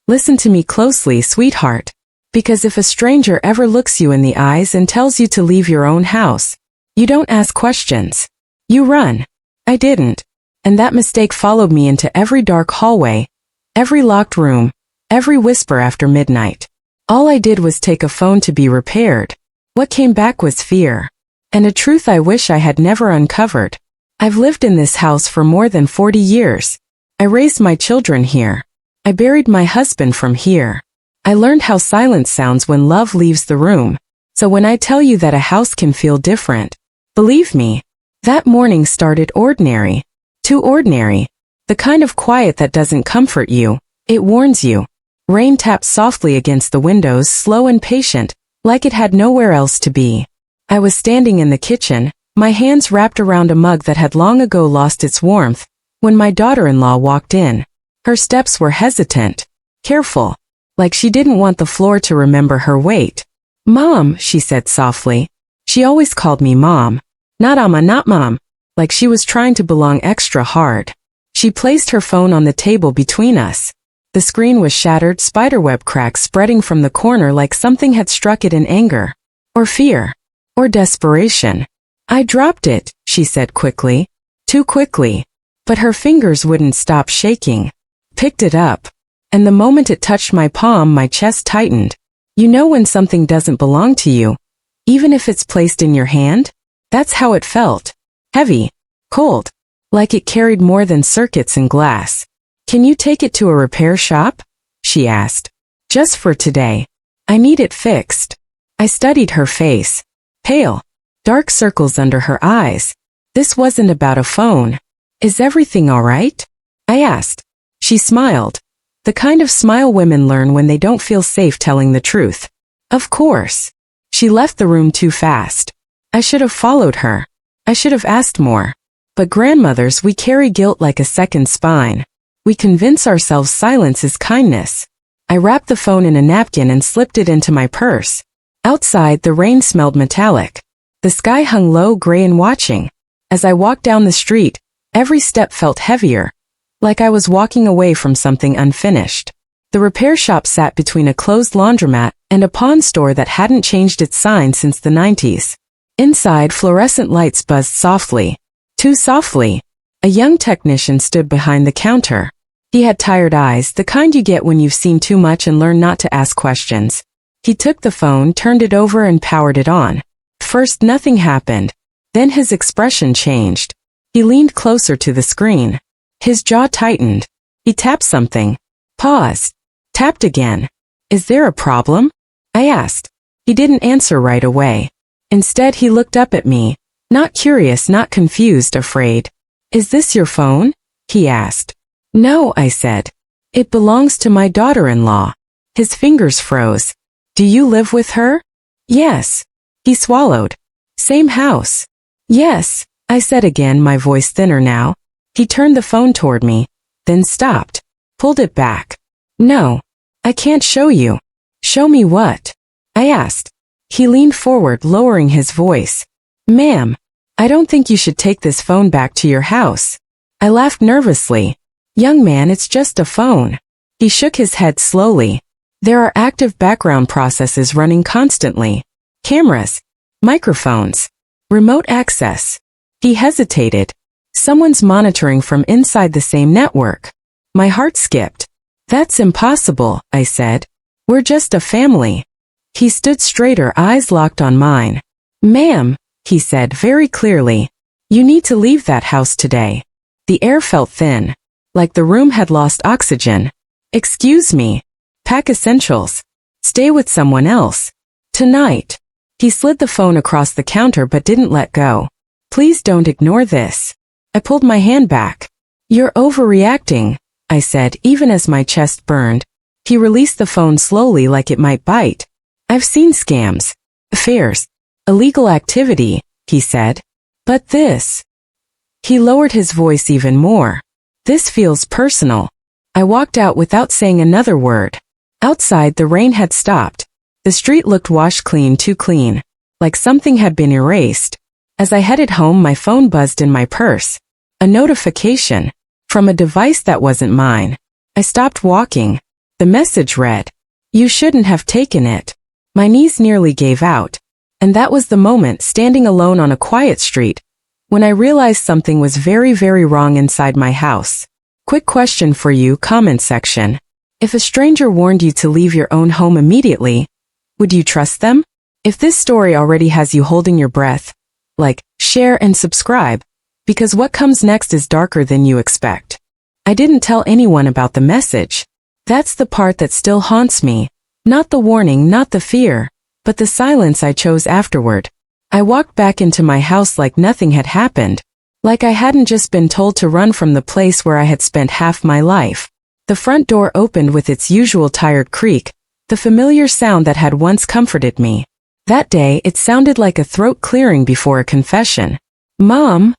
Listen to me closely, sweetheart. Because if a stranger ever looks you in the eyes and tells you to leave your own house, you don't ask questions. You run. I didn't. And that mistake followed me into every dark hallway, every locked room, every whisper after midnight. All I did was take a phone to be repaired. What came back was fear. And a truth I wish I had never uncovered. I've lived in this house for more than 40 years. I raised my children here. I buried my husband from here. I learned how silence sounds when love leaves the room. So when I tell you that a house can feel different, believe me, that morning started ordinary. Too ordinary. The kind of quiet that doesn't comfort you, it warns you. Rain tapped softly against the windows, slow and patient, like it had nowhere else to be. I was standing in the kitchen, my hands wrapped around a mug that had long ago lost its warmth, when my daughter-in-law walked in. Her steps were hesitant, careful, like she didn't want the floor to remember her weight. "Mom," she said softly. She always called me Mom. Not Amma, not Mom. Like she was trying to belong extra hard. She placed her phone on the table between us. The screen was shattered, spiderweb cracks spreading from the corner like something had struck it in anger. Or fear. Or desperation. "I dropped it," she said quickly. Too quickly. But her fingers wouldn't stop shaking. Picked it up. And the moment it touched my palm, my chest tightened. You know when something doesn't belong to you, even if it's placed in your hand? That's how it felt. Heavy. Cold. Like it carried more than circuits and glass. "Can you take it to a repair shop?" she asked. "Just for today. I need it fixed." I studied her face. Pale. Dark circles under her eyes. This wasn't about a phone. "Is everything all right?" I asked. She smiled. The kind of smile women learn when they don't feel safe telling the truth. "Of course." She left the room too fast. I should have followed her. I should have asked more. But grandmothers, we carry guilt like a second spine. We convince ourselves silence is kindness. I wrapped the phone in a napkin and slipped it into my purse. Outside, the rain smelled metallic. The sky hung low, gray and watching. As I walked down the street, every step felt heavier, like I was walking away from something unfinished. The repair shop sat between a closed laundromat and a pawn store that hadn't changed its sign since the 90s. Inside, fluorescent lights buzzed softly. Too softly. A young technician stood behind the counter. He had tired eyes, the kind you get when you've seen too much and learn not to ask questions. He took the phone, turned it over and powered it on. First, nothing happened. Then his expression changed. He leaned closer to the screen. His jaw tightened. He tapped something. Paused. Tapped again. "Is there a problem?" I asked. He didn't answer right away. Instead, he looked up at me. Not curious, not confused, afraid. "Is this your phone?" he asked. "No," I said. "It belongs to my daughter-in-law." His fingers froze. "Do you live with her?" "Yes." He swallowed. "Same house?" "Yes," I said again, my voice thinner now. He turned the phone toward me, then stopped. Pulled it back. "No. I can't show you." "Show me what?" I asked. He leaned forward, lowering his voice. "Ma'am, I don't think you should take this phone back to your house." I laughed nervously. "Young man, it's just a phone." He shook his head slowly. "There are active background processes running constantly. Cameras. Microphones. Remote access." He hesitated. "Someone's monitoring from inside the same network." My heart skipped. "That's impossible," I said. "We're just a family." He stood straighter, eyes locked on mine. "Ma'am," he said very clearly, "you need to leave that house today." The air felt thin, like the room had lost oxygen. "Excuse me. Pack essentials. Stay with someone else. Tonight." He slid the phone across the counter but didn't let go. "Please don't ignore this." I pulled my hand back. "You're overreacting," I said, even as my chest burned. He released the phone slowly like it might bite. "I've seen scams, affairs, illegal activity," he said. "But this..." He lowered his voice even more. "This feels personal." I walked out without saying another word. Outside, the rain had stopped. The street looked washed clean, too clean, like something had been erased. As I headed home, my phone buzzed in my purse. A notification from a device that wasn't mine. I stopped walking. The message read, "You shouldn't have taken it." My knees nearly gave out. And that was the moment, standing alone on a quiet street, when I realized something was very, very wrong inside my house. Quick question for you, comment section. If a stranger warned you to leave your own home immediately, would you trust them? If this story already has you holding your breath, like, share and subscribe, because what comes next is darker than you expect. I didn't tell anyone about the message. That's the part that still haunts me. Not the warning, not the fear, but the silence I chose afterward. I walked back into my house like nothing had happened, like I hadn't just been told to run from the place where I had spent half my life. The front door opened with its usual tired creak, the familiar sound that had once comforted me. That day, it sounded like a throat clearing before a confession. "Mom?"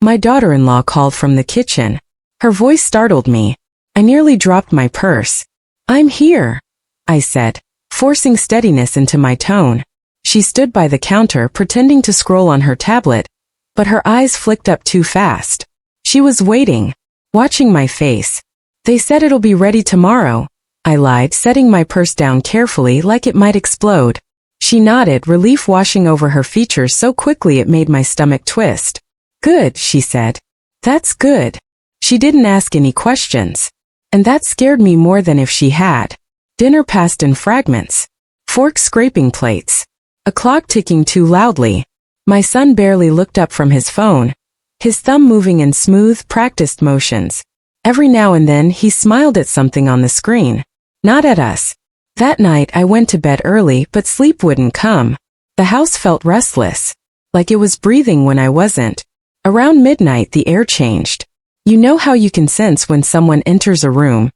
My daughter-in-law called from the kitchen. Her voice startled me. I nearly dropped my purse. "I'm here," I said, forcing steadiness into my tone. She stood by the counter pretending to scroll on her tablet, but her eyes flicked up too fast. She was waiting, watching my face. "They said it'll be ready tomorrow," I lied, setting my purse down carefully like it might explode. She nodded, relief washing over her features so quickly it made my stomach twist. "Good," she said. "That's good." She didn't ask any questions. And that scared me more than if she had. Dinner passed in fragments. Forks scraping plates. A clock ticking too loudly. My son barely looked up from his phone, his thumb moving in smooth, practiced motions. Every now and then he smiled at something on the screen. Not at us. That night I went to bed early, but sleep wouldn't come. The house felt restless, like it was breathing when I wasn't. Around midnight the air changed. You know how you can sense when someone enters a room,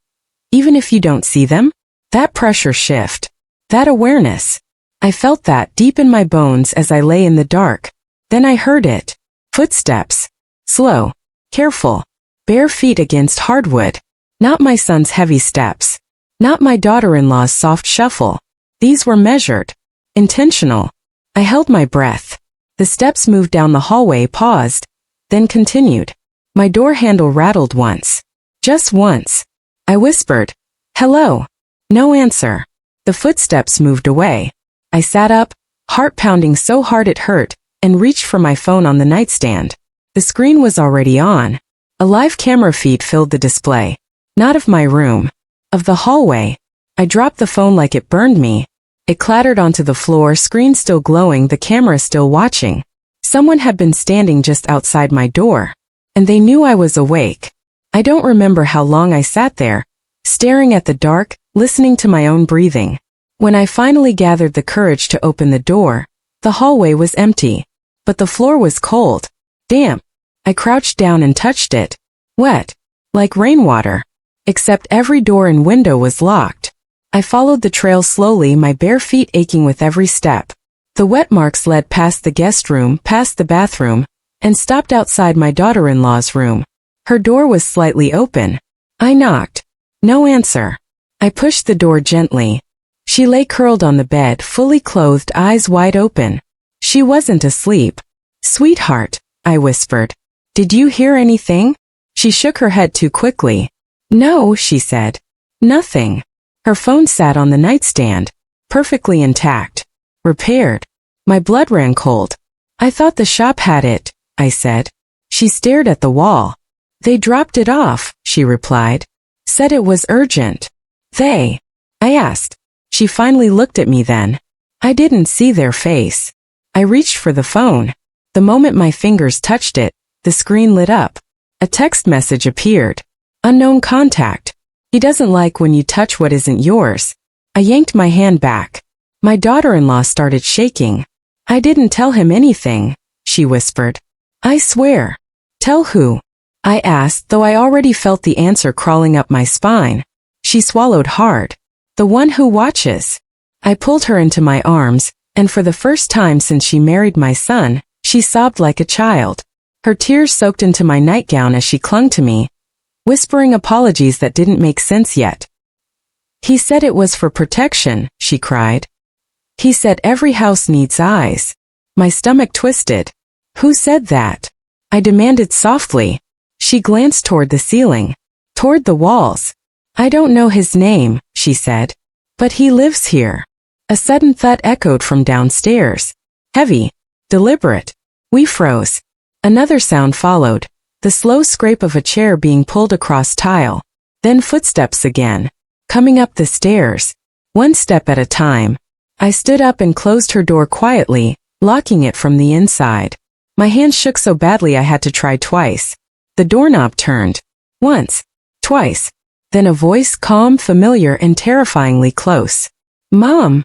even if you don't see them? That pressure shift. That awareness. I felt that deep in my bones as I lay in the dark. Then I heard it. Footsteps. Slow. Careful. Bare feet against hardwood. Not my son's heavy steps. Not my daughter-in-law's soft shuffle. These were measured. Intentional. I held my breath. The steps moved down the hallway, paused, then continued. My door handle rattled once. Just once. I whispered, "Hello." No answer. The footsteps moved away. I sat up, heart pounding so hard it hurt, and reached for my phone on the nightstand. The screen was already on. A live camera feed filled the display. Not of my room. Of the hallway. I dropped the phone like it burned me. It clattered onto the floor, screen still glowing, the camera still watching. Someone had been standing just outside my door. And they knew I was awake. I don't remember how long I sat there, staring at the dark, listening to my own breathing. When I finally gathered the courage to open the door, the hallway was empty. But the floor was cold. Damp. I crouched down and touched it. Wet. Like rainwater. Except every door and window was locked. I followed the trail slowly, my bare feet aching with every step. The wet marks led past the guest room, past the bathroom, and stopped outside my daughter-in-law's room. Her door was slightly open. I knocked. No answer. I pushed the door gently. She lay curled on the bed, fully clothed, eyes wide open. She wasn't asleep. "Sweetheart," I whispered. "Did you hear anything?" She shook her head too quickly. "No," she said. "Nothing." Her phone sat on the nightstand, perfectly intact. Repaired. My blood ran cold. "I thought the shop had it," I said. She stared at the wall. "They dropped it off," she replied. "Said it was urgent." "They?" I asked. She finally looked at me then. I didn't see their face. I reached for the phone. The moment my fingers touched it, the screen lit up. A text message appeared. "Unknown contact. He doesn't like when you touch what isn't yours." I yanked my hand back. My daughter-in-law started shaking. "I didn't tell him anything," she whispered. "I swear." "Tell who?" I asked, though I already felt the answer crawling up my spine. She swallowed hard. "The one who watches." I pulled her into my arms, and for the first time since she married my son, she sobbed like a child. Her tears soaked into my nightgown as she clung to me, whispering apologies that didn't make sense yet. "He said it was for protection," she cried. "He said every house needs eyes." My stomach twisted. "Who said that?" I demanded softly. She glanced toward the ceiling, toward the walls. I don't know his name, she said. But he lives here. A sudden thud echoed from downstairs. Heavy. Deliberate. We froze. Another sound followed. The slow scrape of a chair being pulled across tile. Then footsteps again. Coming up the stairs. One step at a time. I stood up and closed her door quietly, locking it from the inside. My hand shook so badly I had to try twice. The doorknob turned. Once. Twice. Then a voice, calm, familiar, and terrifyingly close. Mom,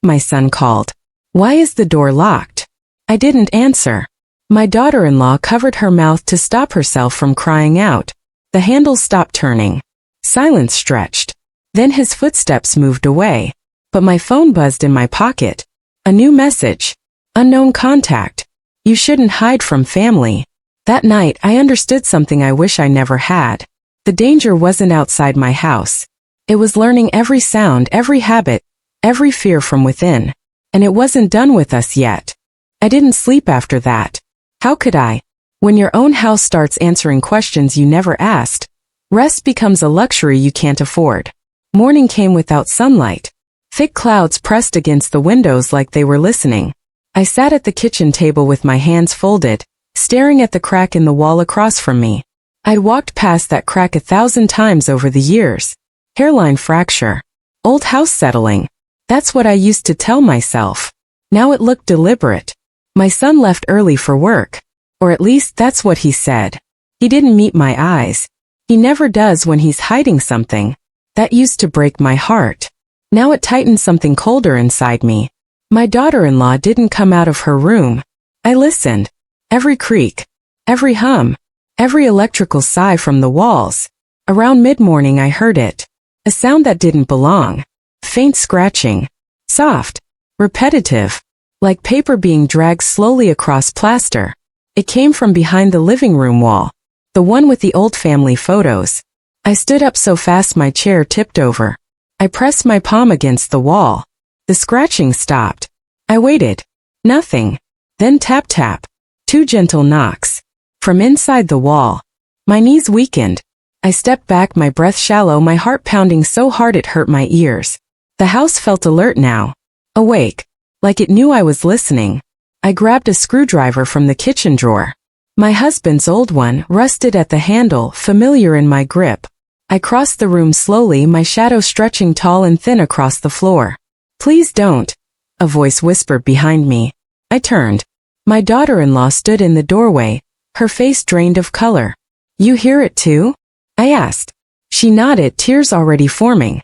my son called. Why is the door locked? I didn't answer. My daughter-in-law covered her mouth to stop herself from crying out. The handle stopped turning. Silence stretched. Then his footsteps moved away. But my phone buzzed in my pocket. A new message. Unknown contact. You shouldn't hide from family. That night I understood something I wish I never had. The danger wasn't outside my house. It was learning every sound, every habit, every fear from within. And it wasn't done with us yet. I didn't sleep after that. How could I? When your own house starts answering questions you never asked, rest becomes a luxury you can't afford. Morning came without sunlight. Thick clouds pressed against the windows like they were listening. I sat at the kitchen table with my hands folded, staring at the crack in the wall across from me. I'd walked past that crack 1,000 times over the years. Hairline fracture. Old house settling. That's what I used to tell myself. Now it looked deliberate. My son left early for work. Or at least that's what he said. He didn't meet my eyes. He never does when he's hiding something. That used to break my heart. Now it tightened something colder inside me. My daughter-in-law didn't come out of her room. I listened. Every creak. Every hum. Every electrical sigh from the walls. Around mid-morning I heard it. A sound that didn't belong. Faint scratching. Soft. Repetitive. Like paper being dragged slowly across plaster. It came from behind the living room wall. The one with the old family photos. I stood up so fast my chair tipped over. I pressed my palm against the wall. The scratching stopped. I waited. Nothing. Then tap tap. 2 gentle knocks. From inside the wall. My knees weakened. I stepped back, my breath shallow, my heart pounding so hard it hurt my ears. The house felt alert now. Awake. Like it knew I was listening. I grabbed a screwdriver from the kitchen drawer. My husband's old one, rusted at the handle, familiar in my grip. I crossed the room slowly, my shadow stretching tall and thin across the floor. Please don't. A voice whispered behind me. I turned. My daughter-in-law stood in the doorway, her face drained of color. You hear it too? I asked. She nodded, tears already forming.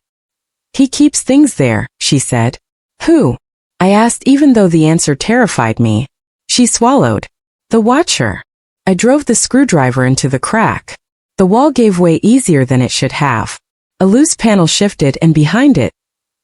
He keeps things there, she said. Who? I asked, even though the answer terrified me. She swallowed. The watcher. I drove the screwdriver into the crack. The wall gave way easier than it should have. A loose panel shifted and behind it,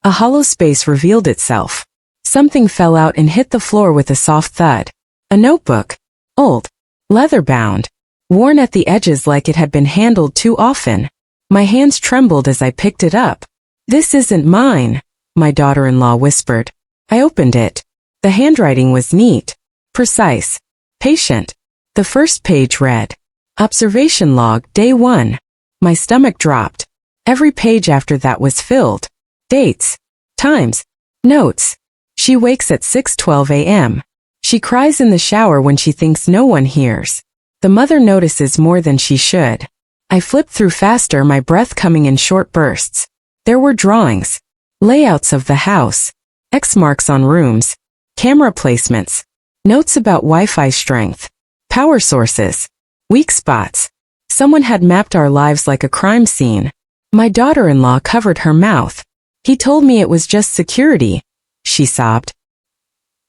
a hollow space revealed itself. Something fell out and hit the floor with a soft thud. A notebook. Old. Leather-bound. Worn at the edges like it had been handled too often. My hands trembled as I picked it up. This isn't mine, my daughter-in-law whispered. I opened it. The handwriting was neat. Precise. Patient. The first page read, Observation log, day 1. My stomach dropped. Every page after that was filled. Dates. Times. Notes. She wakes at 6:12 a.m. She cries in the shower when she thinks no one hears. The mother notices more than she should. I flipped through faster, my breath coming in short bursts. There were drawings. Layouts of the house. X marks on rooms. Camera placements. Notes about Wi-Fi strength. Power sources. Weak spots. Someone had mapped our lives like a crime scene. My daughter-in-law covered her mouth. He told me it was just security, she sobbed.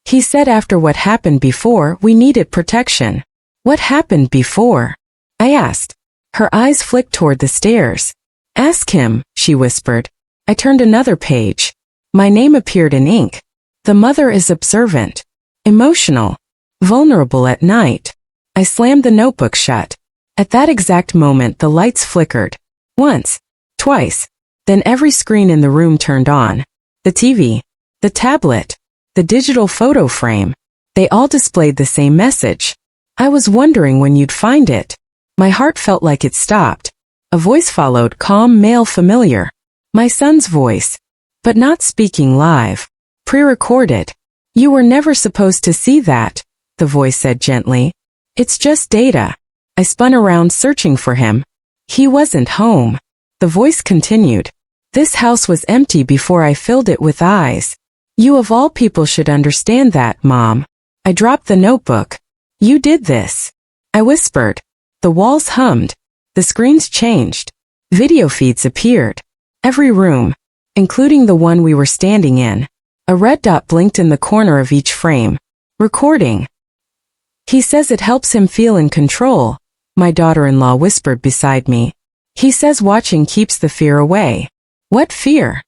He said after what happened before, we needed protection. What happened before? I asked. Her eyes flicked toward the stairs. Ask him, she whispered. I turned another page. My name appeared in ink. The mother is observant. Emotional. Vulnerable at night. I slammed the notebook shut. At that exact moment the lights flickered. Once. Twice. Then every screen in the room turned on. The TV. The tablet. The digital photo frame. They all displayed the same message. I was wondering when you'd find it. My heart felt like it stopped. A voice followed, calm, male, familiar. My son's voice. But not speaking live. Pre-recorded. You were never supposed to see that, the voice said gently. It's just data. I spun around searching for him. He wasn't home. The voice continued. This house was empty before I filled it with eyes. You of all people should understand that, Mom. I dropped the notebook. You did this. I whispered. The walls hummed. The screens changed. Video feeds appeared. Every room, including the one we were standing in. A red dot blinked in the corner of each frame. Recording. He says it helps him feel in control, my daughter-in-law whispered beside me. He says watching keeps the fear away. What fear?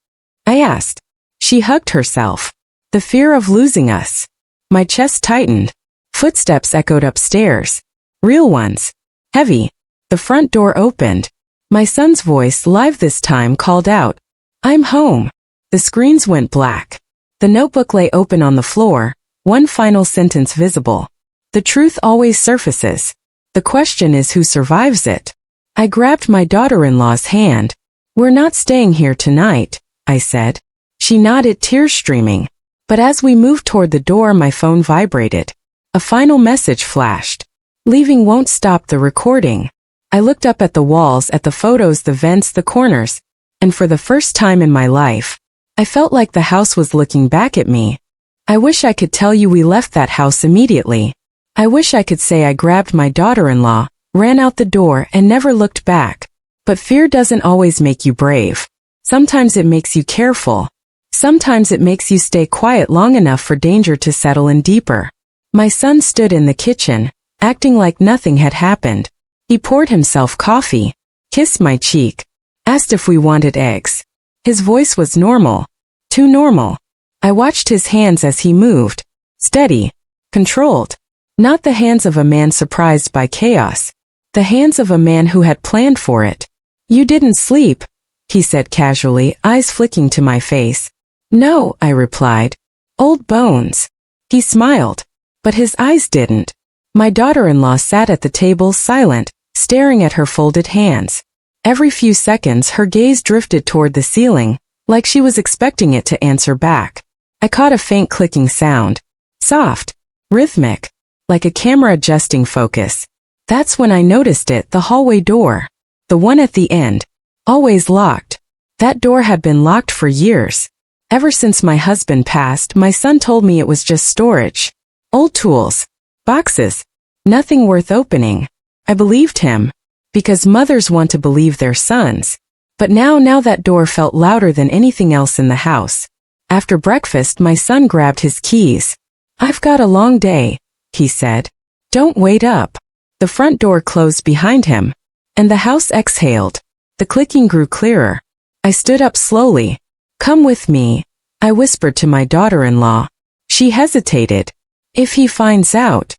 I asked. She hugged herself. The fear of losing us. My chest tightened. Footsteps echoed upstairs. Real ones. Heavy. The front door opened. My son's voice, live this time, called out. I'm home. The screens went black. The notebook lay open on the floor, one final sentence visible. The truth always surfaces. The question is who survives it. I grabbed my daughter-in-law's hand. We're not staying here tonight, I said. She nodded, tears streaming. But as we moved toward the door, my phone vibrated. A final message flashed. Leaving won't stop the recording. I looked up at the walls, at the photos, the vents, the corners, and for the first time in my life, I felt like the house was looking back at me. I wish I could tell you we left that house immediately. I wish I could say I grabbed my daughter-in-law, ran out the door, and never looked back. But fear doesn't always make you brave. Sometimes it makes you careful. Sometimes it makes you stay quiet long enough for danger to settle in deeper. My son stood in the kitchen, acting like nothing had happened. He poured himself coffee, kissed my cheek, asked if we wanted eggs. His voice was normal. Too normal. I watched his hands as he moved. Steady. Controlled. Not the hands of a man surprised by chaos. The hands of a man who had planned for it. You didn't sleep, he said casually, eyes flicking to my face. No, I replied. Old bones. He smiled. But his eyes didn't. My daughter-in-law sat at the table silent, staring at her folded hands. Every few seconds her gaze drifted toward the ceiling, like she was expecting it to answer back. I caught a faint clicking sound. Soft. Rhythmic. Like a camera adjusting focus. That's when I noticed it, the hallway door. The one at the end. Always locked. That door had been locked for years. Ever since my husband passed, my son told me it was just storage. Old tools. Boxes. Nothing worth opening. I believed him. Because mothers want to believe their sons. But now that door felt louder than anything else in the house. After breakfast, my son grabbed his keys. I've got a long day, he said. Don't wait up. The front door closed behind him. And the house exhaled. The clicking grew clearer. I stood up slowly. Come with me, I whispered to my daughter-in-law. She hesitated. If he finds out.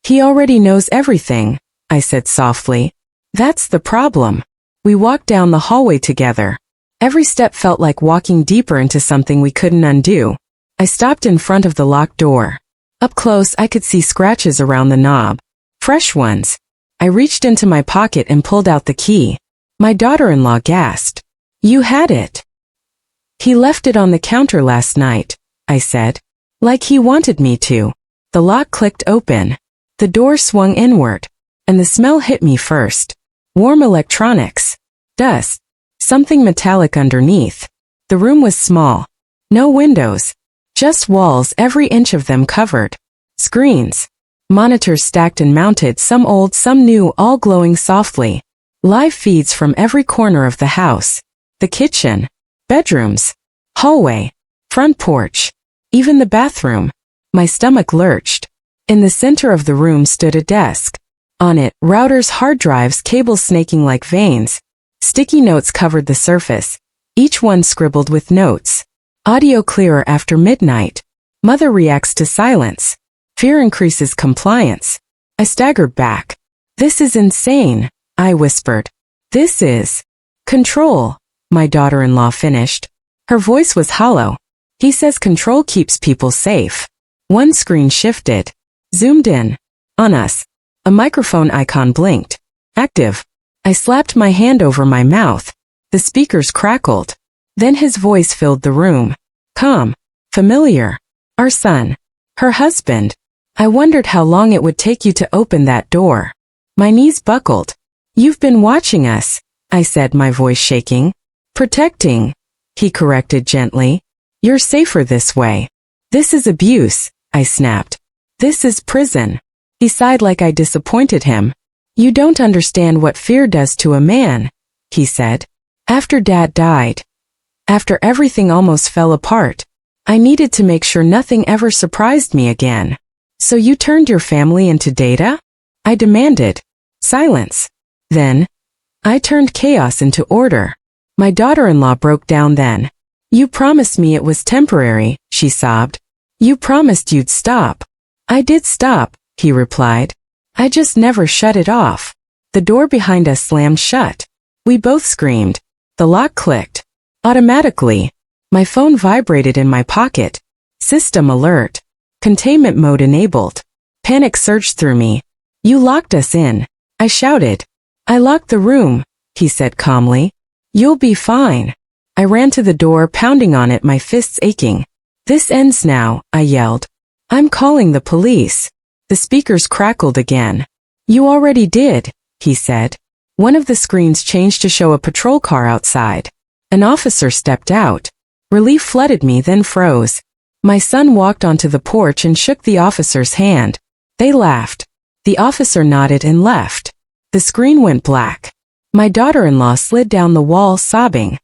He already knows everything, I said softly. That's the problem. We walked down the hallway together. Every step felt like walking deeper into something we couldn't undo. I stopped in front of the locked door. Up close, I could see scratches around the knob. Fresh ones. I reached into my pocket and pulled out the key. My daughter-in-law gasped. You had it. He left it on the counter last night, I said. Like he wanted me to. The lock clicked open. The door swung inward. And the smell hit me first. Warm electronics. Dust. Something metallic underneath. The room was small. No windows. Just walls, every inch of them covered. Screens. Monitors stacked and mounted, some old, some new, all glowing softly. Live feeds from every corner of the house. The kitchen. Bedrooms. Hallway. Front porch. Even the bathroom. My stomach lurched. In the center of the room stood a desk. On it, routers, hard drives, cables snaking like veins. Sticky notes covered the surface. Each one scribbled with notes. Audio clearer after midnight. Mother reacts to silence. Fear increases compliance. I staggered back. This is insane, I whispered. This is control, my daughter-in-law finished. Her voice was hollow. He says control keeps people safe. One screen shifted. Zoomed in. On us. A microphone icon blinked. Active. I slapped my hand over my mouth. The speakers crackled. Then his voice filled the room. Calm. Familiar. Our son. Her husband. I wondered how long it would take you to open that door. My knees buckled. You've been watching us, I said, my voice shaking. Protecting, he corrected gently. You're safer this way. This is abuse, I snapped. This is prison. He sighed like I disappointed him. You don't understand what fear does to a man, he said. After Dad died, after everything almost fell apart, I needed to make sure nothing ever surprised me again. So you turned your family into data? I demanded. Silence. Then, I turned chaos into order. My daughter-in-law broke down then. You promised me it was temporary, she sobbed. You promised you'd stop. I did stop, he replied. I just never shut it off. The door behind us slammed shut. We both screamed. The lock clicked. Automatically. My phone vibrated in my pocket. System alert. Containment mode enabled. Panic surged through me. You locked us in. I shouted. I locked the room, he said calmly. You'll be fine. I ran to the door, pounding on it, my fists aching. This ends now, I yelled. I'm calling the police. The speakers crackled again. You already did, he said. One of the screens changed to show a patrol car outside. An officer stepped out. Relief flooded me, then froze. My son walked onto the porch and shook the officer's hand. They laughed. The officer nodded and left. The screen went black. My daughter-in-law slid down the wall, sobbing.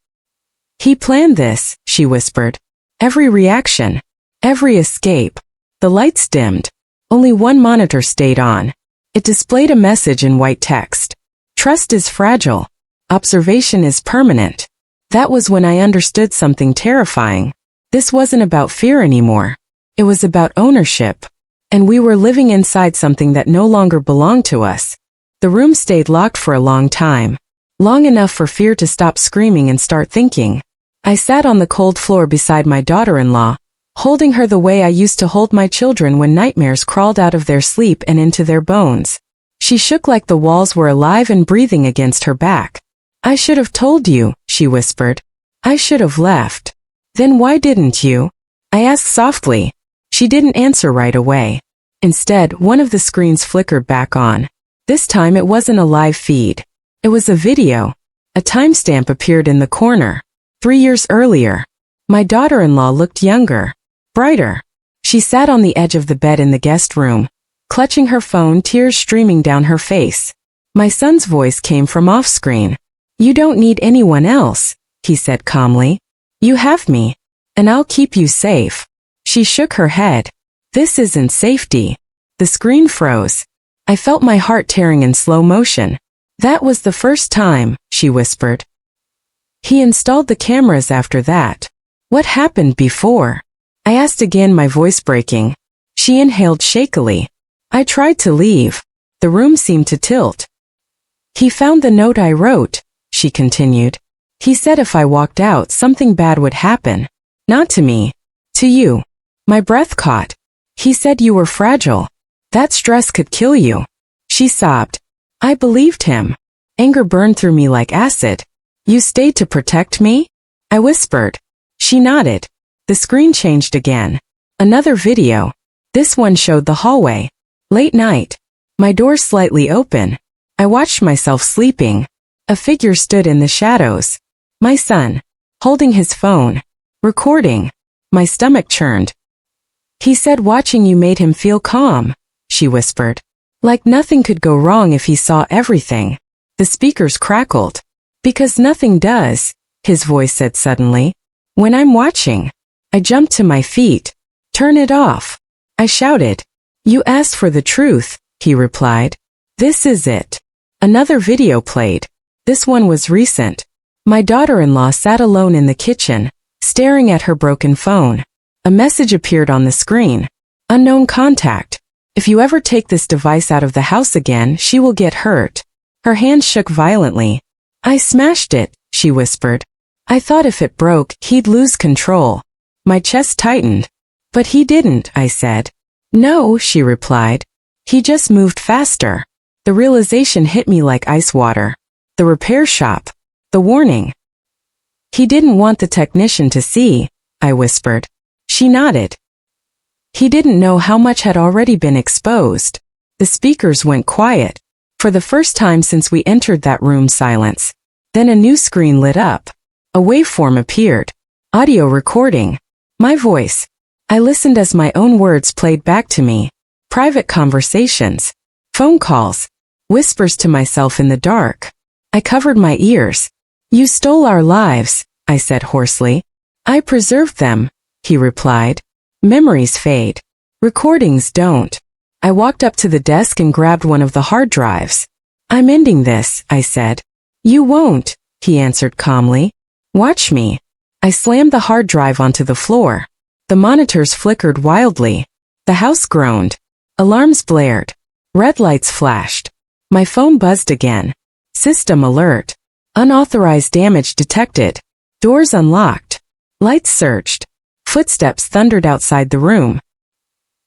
He planned this, she whispered. Every reaction. Every escape. The lights dimmed. Only one monitor stayed on. It displayed a message in white text. Trust is fragile. Observation is permanent. That was when I understood something terrifying. This wasn't about fear anymore. It was about ownership. And we were living inside something that no longer belonged to us. The room stayed locked for a long time. Long enough for fear to stop screaming and start thinking. I sat on the cold floor beside my daughter-in-law, holding her the way I used to hold my children when nightmares crawled out of their sleep and into their bones. She shook like the walls were alive and breathing against her back. I should have told you, she whispered. I should have left. Then why didn't you? I asked softly. She didn't answer right away. Instead, one of the screens flickered back on. This time it wasn't a live feed. It was a video. A timestamp appeared in the corner. 3 years earlier. My daughter-in-law looked younger. Brighter. She sat on the edge of the bed in the guest room, clutching her phone, tears streaming down her face. My son's voice came from off-screen. You don't need anyone else, he said calmly. You have me. And I'll keep you safe. She shook her head. This isn't safety. The screen froze. I felt my heart tearing in slow motion. That was the first time, she whispered. He installed the cameras after that. What happened before? I asked again, my voice breaking. She inhaled shakily. I tried to leave. The room seemed to tilt. He found the note I wrote, she continued. He said if I walked out, something bad would happen. Not to me. To you. My breath caught. He said you were fragile. That stress could kill you. She sobbed. I believed him. Anger burned through me like acid. You stayed to protect me? I whispered. She nodded. The screen changed again. Another video. This one showed the hallway. Late night. My door slightly open. I watched myself sleeping. A figure stood in the shadows. My son. Holding his phone. Recording. My stomach churned. He said watching you made him feel calm, she whispered. Like nothing could go wrong if he saw everything. The speakers crackled. Because nothing does, his voice said suddenly. When I'm watching. I jumped to my feet. Turn it off. I shouted. You asked for the truth, he replied. This is it. Another video played. This one was recent. My daughter-in-law sat alone in the kitchen, staring at her broken phone. A message appeared on the screen. Unknown contact. If you ever take this device out of the house again, she will get hurt. Her hand shook violently. I smashed it, she whispered. I thought if it broke, he'd lose control. My chest tightened. But he didn't, I said. No, she replied. He just moved faster. The realization hit me like ice water. The repair shop. The warning. He didn't want the technician to see, I whispered. She nodded. He didn't know how much had already been exposed. The speakers went quiet. For the first time since we entered that room, silence. Then a new screen lit up. A waveform appeared. Audio recording. My voice. I listened as my own words played back to me. Private conversations. Phone calls. Whispers to myself in the dark. I covered my ears. You stole our lives, I said hoarsely. I preserved them, he replied. Memories fade. Recordings don't. I walked up to the desk and grabbed one of the hard drives. I'm ending this, I said. You won't, he answered calmly. Watch me. I slammed the hard drive onto the floor. The monitors flickered wildly. The house groaned. Alarms blared. Red lights flashed. My phone buzzed again. System alert. Unauthorized damage detected. Doors unlocked. Lights surged. Footsteps thundered outside the room.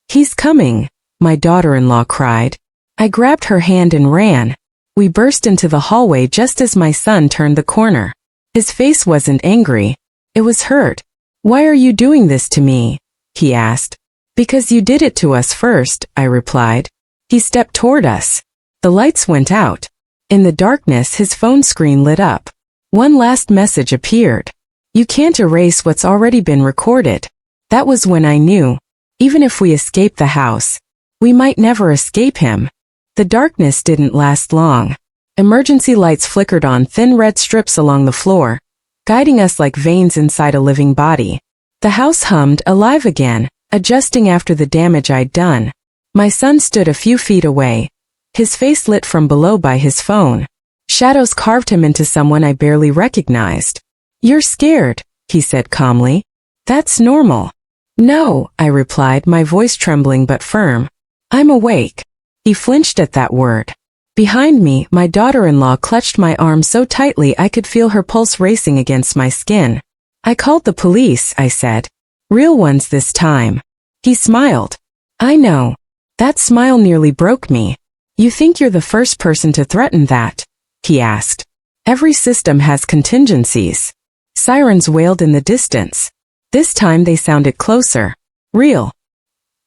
He's coming, my daughter-in-law cried. I grabbed her hand and ran. We burst into the hallway just as my son turned the corner. His face wasn't angry. It was hurt. Why are you doing this to me? He asked. Because you did it to us first, I replied. He stepped toward us. The lights went out. In the darkness, his phone screen lit up. One last message appeared. You can't erase what's already been recorded. That was when I knew. Even if we escape the house, we might never escape him. The darkness didn't last long. Emergency lights flickered on thin red strips along the floor, guiding us like veins inside a living body. The house hummed, alive again, adjusting after the damage I'd done. My son stood a few feet away, his face lit from below by his phone. Shadows carved him into someone I barely recognized. You're scared, he said calmly. That's normal. No, I replied, my voice trembling but firm. I'm awake. He flinched at that word. Behind me, my daughter-in-law clutched my arm so tightly I could feel her pulse racing against my skin. I called the police, I said. Real ones this time. He smiled. I know. That smile nearly broke me. You think you're the first person to threaten that? He asked. Every system has contingencies. Sirens wailed in the distance. This time they sounded closer. Real.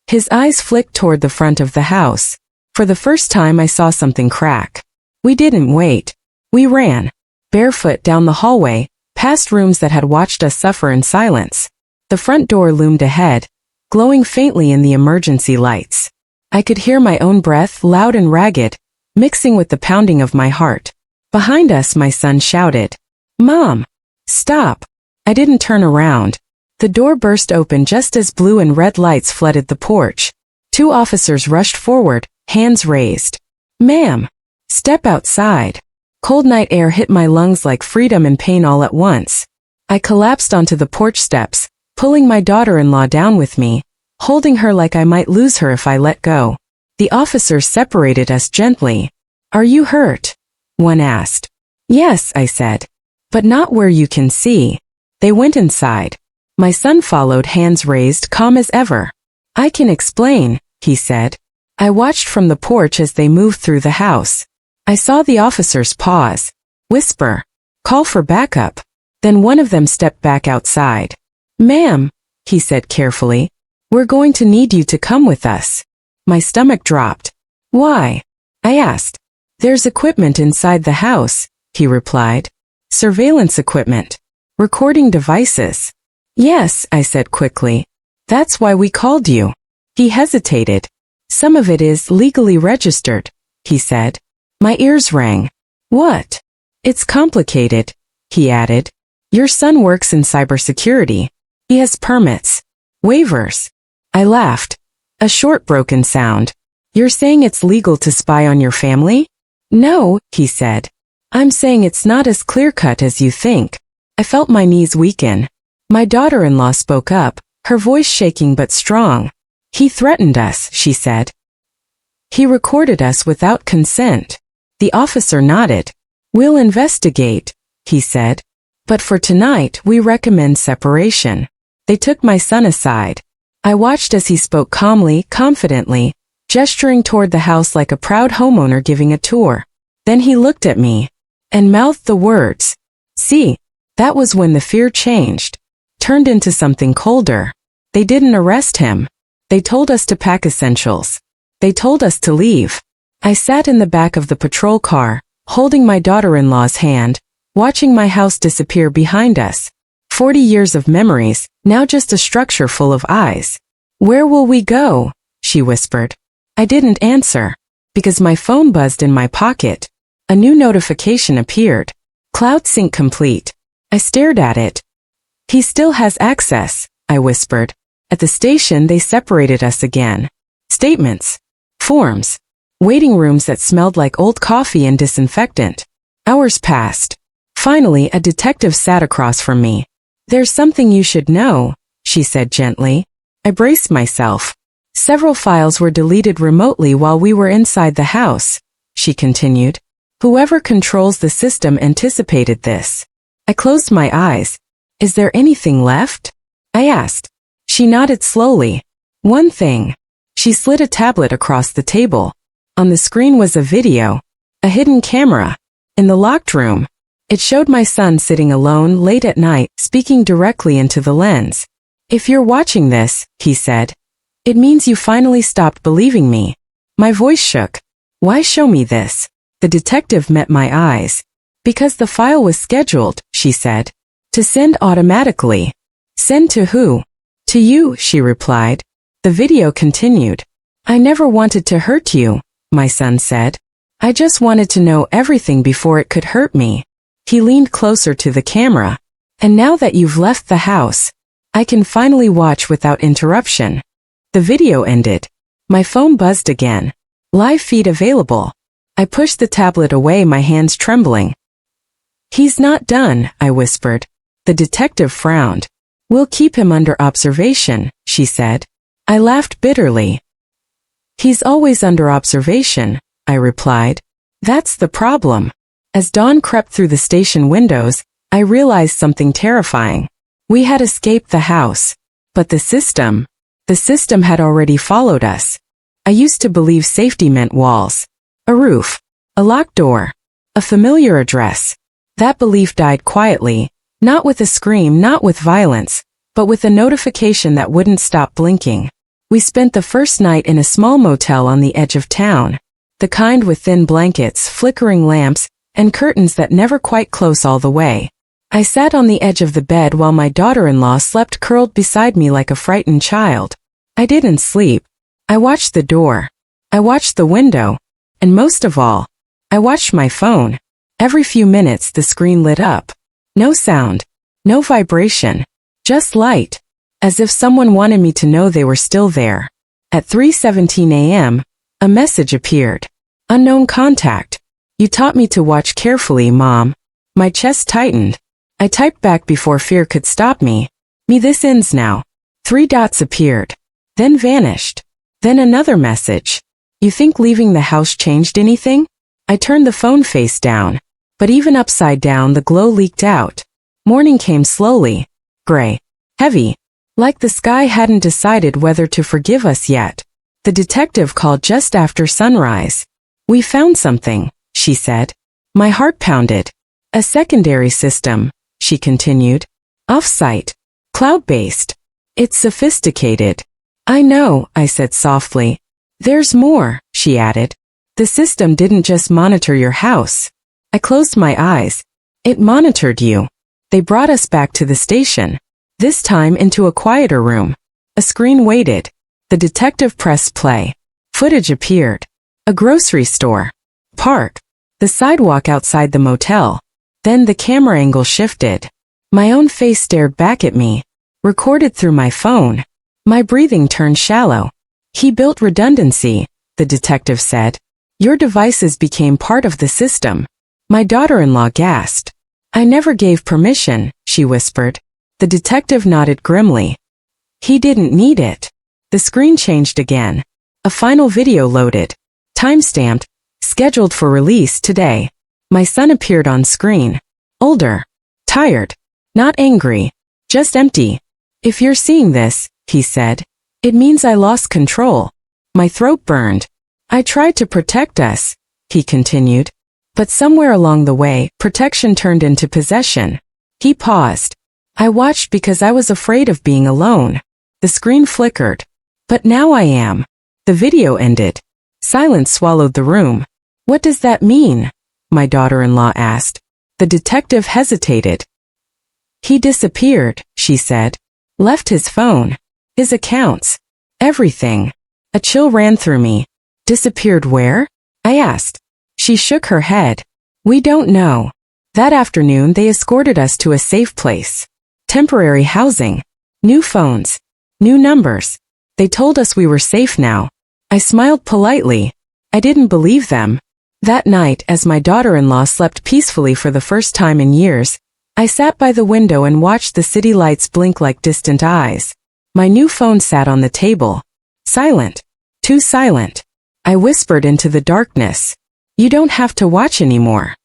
His eyes flicked toward the front of the house. For the first time I saw something crack. We didn't wait. We ran. Barefoot down the hallway, past rooms that had watched us suffer in silence. The front door loomed ahead, glowing faintly in the emergency lights. I could hear my own breath, loud and ragged, mixing with the pounding of my heart. Behind us, my son shouted, Mom! Stop! I didn't turn around. The door burst open just as blue and red lights flooded the porch. 2 officers rushed forward, hands raised. Ma'am! Step outside. Cold night air hit my lungs like freedom and pain all at once. I collapsed onto the porch steps, pulling my daughter-in-law down with me, holding her like I might lose her if I let go. The officers separated us gently. Are you hurt? One asked. Yes, I said. But not where you can see. They went inside. My son followed, hands raised, calm as ever. I can explain, he said. I watched from the porch as they moved through the house. I saw the officers pause, whisper, call for backup. Then one of them stepped back outside. Ma'am, he said carefully, we're going to need you to come with us. My stomach dropped. Why? I asked. There's equipment inside the house, he replied. Surveillance equipment. Recording devices. Yes, I said quickly. That's why we called you. He hesitated. Some of it is legally registered, he said. My ears rang. What? It's complicated, he added. Your son works in cybersecurity. He has permits. Waivers. I laughed. A short broken sound. You're saying it's legal to spy on your family? No, he said. I'm saying it's not as clear-cut as you think. I felt my knees weaken. My daughter-in-law spoke up, her voice shaking but strong. He threatened us, she said. He recorded us without consent. The officer nodded. We'll investigate, he said. But for tonight, we recommend separation. They took my son aside. I watched as he spoke calmly, confidently, gesturing toward the house like a proud homeowner giving a tour. Then he looked at me. and mouthed the words. See, that was when the fear changed, turned into something colder. They didn't arrest him. They told us to pack essentials. They told us to leave. I sat in the back of the patrol car, holding my daughter-in-law's hand, watching my house disappear behind us. 40 years of memories, now just a structure full of eyes. Where will we go? She whispered. I didn't answer, because my phone buzzed in my pocket. A new notification appeared. Cloud sync complete. I stared at it. He still has access, I whispered. At the station they separated us again. Statements. Forms. Waiting rooms that smelled like old coffee and disinfectant. Hours passed. Finally, a detective sat across from me. There's something you should know, she said gently. I braced myself. Several files were deleted remotely while we were inside the house, she continued. Whoever controls the system anticipated this. I closed my eyes. Is there anything left? I asked. She nodded slowly. One thing. She slid a tablet across the table. On the screen was a video. A hidden camera. In the locked room. It showed my son sitting alone late at night, speaking directly into the lens. If you're watching this, he said, it means you finally stopped believing me. My voice shook. Why show me this? The detective met my eyes. Because the file was scheduled, she said. To send automatically. Send to who? To you, she replied. The video continued. I never wanted to hurt you, my son said. I just wanted to know everything before it could hurt me. He leaned closer to the camera. And now that you've left the house, I can finally watch without interruption. The video ended. My phone buzzed again. Live feed available. I pushed the tablet away, my hands trembling. He's not done, I whispered. The detective frowned. We'll keep him under observation, she said. I laughed bitterly. He's always under observation, I replied. That's the problem. As dawn crept through the station windows, I realized something terrifying. We had escaped the house. But the system had already followed us. I used to believe safety meant walls, a roof, a locked door, a familiar address. That belief died quietly, not with a scream, not with violence, but with a notification that wouldn't stop blinking. We spent the first night in a small motel on the edge of town, the kind with thin blankets, flickering lamps, and curtains that never quite close all the way. I sat on the edge of the bed while my daughter-in-law slept curled beside me like a frightened child. I didn't sleep. I watched the door. I watched the window. And most of all, I watched my phone. Every few minutes the screen lit up. No sound. No vibration. Just light. As if someone wanted me to know they were still there. At 3:17 a.m., a message appeared. Unknown contact. You taught me to watch carefully, Mom. My chest tightened. I typed back before fear could stop me. This ends now. 3 dots appeared. Then vanished. Then another message. You think leaving the house changed anything? I turned the phone face down. But even upside down the glow leaked out. Morning came slowly. Gray. Heavy. Like the sky hadn't decided whether to forgive us yet. The detective called just after sunrise. We found something, she said. My heart pounded. A secondary system, she continued. Off-site. Cloud-based. It's sophisticated. I know, I said softly. There's more, she added. The system didn't just monitor your house. I closed my eyes. It monitored you. They brought us back to the station. This time into a quieter room. A screen waited. The detective pressed play. Footage appeared. A grocery store. Park. The sidewalk outside the motel. Then the camera angle shifted. My own face stared back at me. Recorded through my phone. My breathing turned shallow. He built redundancy, the detective said. Your devices became part of the system. My daughter-in-law gasped. I never gave permission, she whispered. The detective nodded grimly. He didn't need it. The screen changed again. A final video loaded. Timestamped. Scheduled for release today. My son appeared on screen. Older. Tired. Not angry. Just empty. If you're seeing this, he said, it means I lost control. My throat burned. I tried to protect us, he continued. But somewhere along the way, protection turned into possession. He paused. I watched because I was afraid of being alone. The screen flickered. But now I am. The video ended. Silence swallowed the room. What does that mean? My daughter-in-law asked. The detective hesitated. He disappeared, she said. Left his phone. His accounts. Everything. A chill ran through me. Disappeared where? I asked. She shook her head. We don't know. That afternoon they escorted us to a safe place. Temporary housing. New phones. New numbers. They told us we were safe now. I smiled politely. I didn't believe them. That night, as my daughter-in-law slept peacefully for the first time in years, I sat by the window and watched the city lights blink like distant eyes. My new phone sat on the table. Silent. Too silent. I whispered into the darkness. You don't have to watch anymore.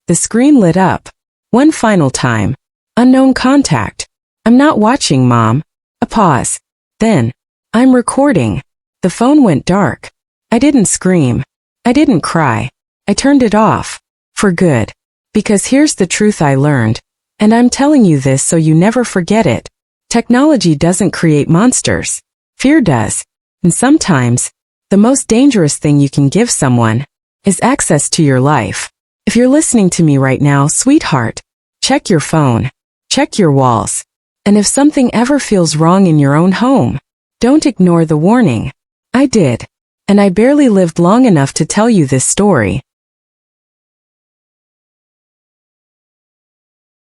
The screen lit up. One final time. Unknown contact. I'm not watching, Mom. A pause. Then, I'm recording. The phone went dark. I didn't scream. I didn't cry. I turned it off. For good. Because here's the truth I learned. And I'm telling you this so you never forget it. Technology doesn't create monsters. Fear does. And sometimes, the most dangerous thing you can give someone is access to your life. If you're listening to me right now, sweetheart, check your phone. Check your walls. And if something ever feels wrong in your own home, don't ignore the warning. I did. And I barely lived long enough to tell you this story.